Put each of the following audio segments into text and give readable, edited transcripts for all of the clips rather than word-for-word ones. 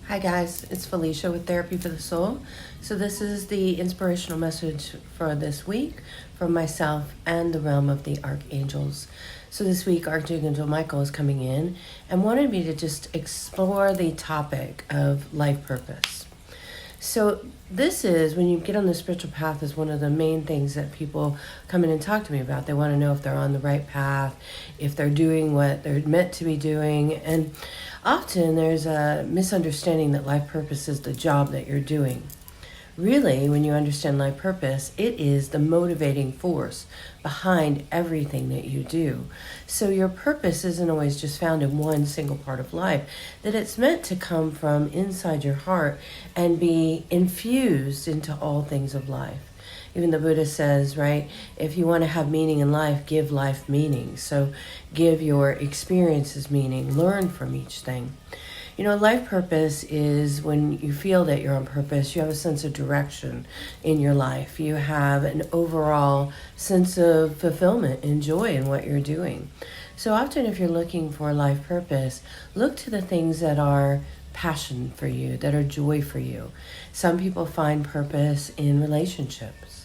Hi guys, it's Felicia with Therapy for the Soul. So this is the inspirational message for this week from myself and the realm of the archangels. So this week Archangel Michael is coming in and wanted me to just explore the topic of life purpose. So this is, when you get on the spiritual path, is one of the main things that people come in and talk to me about. They want to know if they're on the right path, if they're doing what they're meant to be doing. And often there's a misunderstanding that life purpose is the job that you're doing. Really, when you understand life purpose, it is the motivating force behind everything that you do. So your purpose isn't always just found in one single part of life, that it's meant to come from inside your heart and be infused into all things of life. Even the Buddha says, right, if you want to have meaning in life, give life meaning. So give your experiences meaning, learn from each thing. You know, life purpose is when you feel that you're on purpose, you have a sense of direction in your life. You have an overall sense of fulfillment and joy in what you're doing. So often if you're looking for life purpose, look to the things that are passion for you, that are joy for you. Some people find purpose in relationships.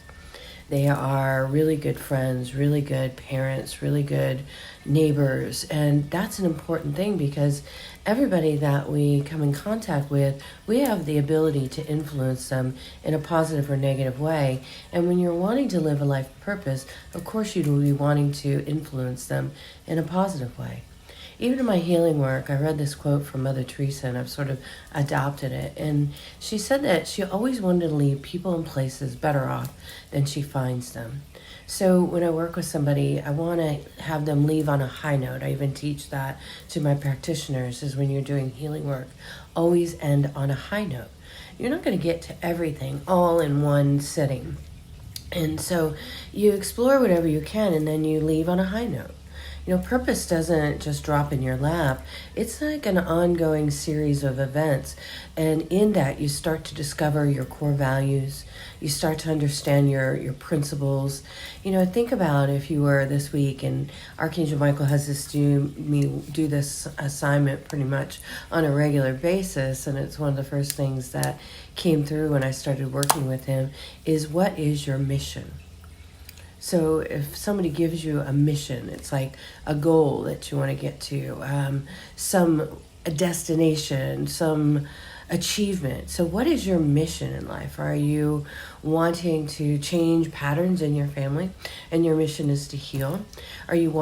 They are really good friends, really good parents, really good neighbors. And that's an important thing because everybody that we come in contact with, we have the ability to influence them in a positive or negative way. And when you're wanting to live a life of purpose, of course you will be wanting to influence them in a positive way. Even in my healing work, I read this quote from Mother Teresa, and I've sort of adopted it. And she said that she always wanted to leave people and places better off than she finds them. So when I work with somebody, I want to have them leave on a high note. I even teach that to my practitioners, is when you're doing healing work, always end on a high note. You're not going to get to everything all in one sitting. And so you explore whatever you can, and then you leave on a high note. You know, purpose doesn't just drop in your lap. It's like an ongoing series of events. And in that, you start to discover your core values. You start to understand your principles. You know, think about if you were this week, and Archangel Michael has me do this assignment pretty much on a regular basis. And it's one of the first things that came through when I started working with him is, what is your mission? So if somebody gives you a mission, it's like a goal that you want to get to, a destination, some achievement. So what is your mission in life? Are you wanting to change patterns in your family and your mission is to heal? Are you an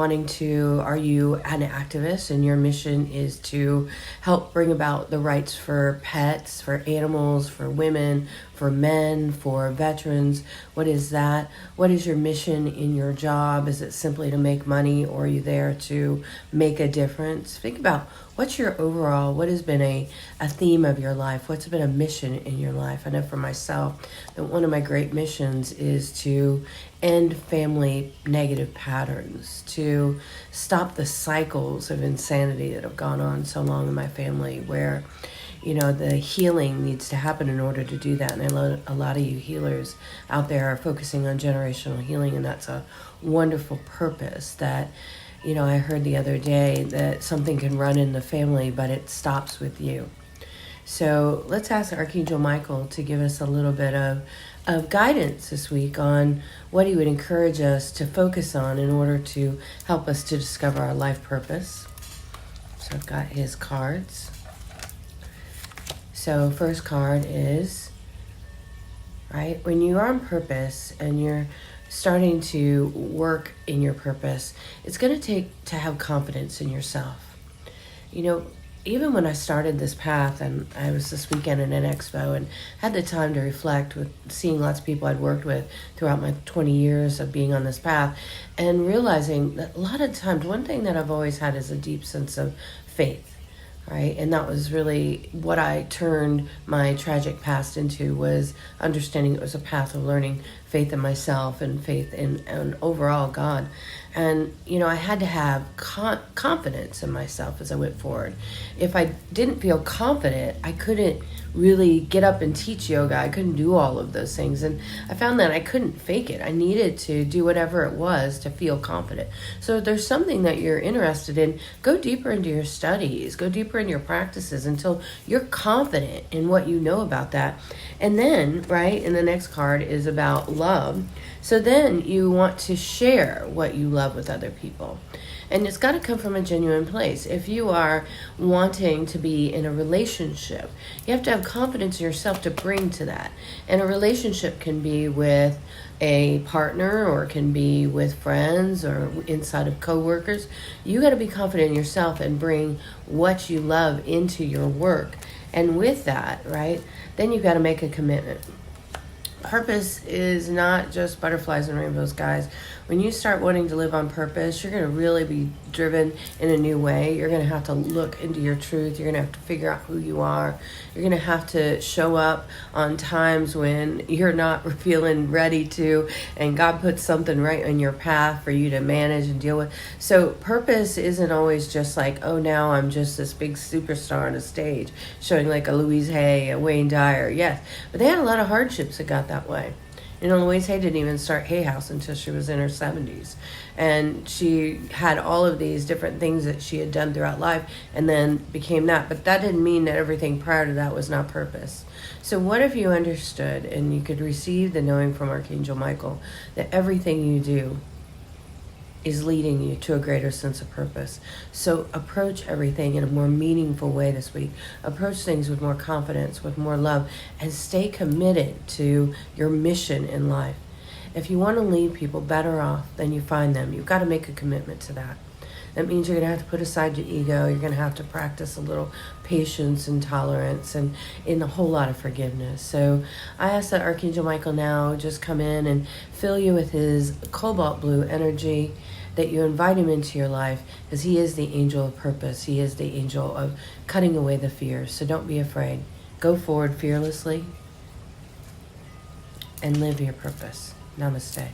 activist and your mission is to help bring about the rights for pets, for animals, for women, for men, for veterans? What is that? What is your mission in your job? Is it simply to make money, or are you there to make a difference? Think about what has been a theme of your life? What's been a mission in your life? I know for myself that one of my great missions is to end family negative patterns, to stop the cycles of insanity that have gone on so long in my family, where, you know, the healing needs to happen in order to do that. And I know a lot of you healers out there are focusing on generational healing, and that's a wonderful purpose that, you know, I heard the other day that something can run in the family, but it stops with you. So let's ask Archangel Michael to give us a little bit of guidance this week on what he would encourage us to focus on in order to help us to discover our life purpose. So I've got his cards. So first card is, right, when you are on purpose and you're starting to work in your purpose, it's going to take to have confidence in yourself. You know, even when I started this path, and I was this weekend at an expo and had the time to reflect with seeing lots of people I'd worked with throughout my 20 years of being on this path, and realizing that a lot of times, one thing that I've always had is a deep sense of faith. Right? And that was really what I turned my tragic past into, was understanding it was a path of learning faith in myself and faith in overall God. And, I had to have confidence in myself as I went forward. If I didn't feel confident, I couldn't really get up and teach yoga. I couldn't do all of those things. And I found that I couldn't fake it. I needed to do whatever it was to feel confident. So if there's something that you're interested in, go deeper into your studies, go deeper in your practices until you're confident in what you know about that. And then, right, and the next card is about love. So then you want to share what you love with other people. And it's got to come from a genuine place. If you are wanting to be in a relationship, you have to have confidence in yourself to bring to that. And a relationship can be with a partner, or it can be with friends, or inside of coworkers. You got to be confident in yourself and bring what you love into your work. And with that, right, then you've got to make a commitment. Purpose is not just butterflies and rainbows, guys. When you start wanting to live on purpose, you're going to really be driven in a new way. You're going to have to look into your truth. You're going to have to figure out who you are. You're going to have to show up on times when you're not feeling ready to, and God puts something right in your path for you to manage and deal with. So purpose isn't always just like, oh, now I'm just this big superstar on a stage showing like a Louise Hay, a Wayne Dyer. Yes, but they had a lot of hardships that got that way. Louise Hay didn't even start Hay House until she was in her 70s. And she had all of these different things that she had done throughout life and then became that. But that didn't mean that everything prior to that was not purpose. So what if you understood and you could receive the knowing from Archangel Michael that everything you do is leading you to a greater sense of purpose. So approach everything in a more meaningful way this week. Approach things with more confidence, with more love, and stay committed to your mission in life. If you want to leave people better off than you find them, you've got to make a commitment to that. That means you're going to have to put aside your ego. You're going to have to practice a little patience and tolerance and in a whole lot of forgiveness. So I ask that Archangel Michael now just come in and fill you with his cobalt blue energy, that you invite him into your life, because he is the angel of purpose. He is the angel of cutting away the fears. So don't be afraid. Go forward fearlessly and live your purpose. Namaste.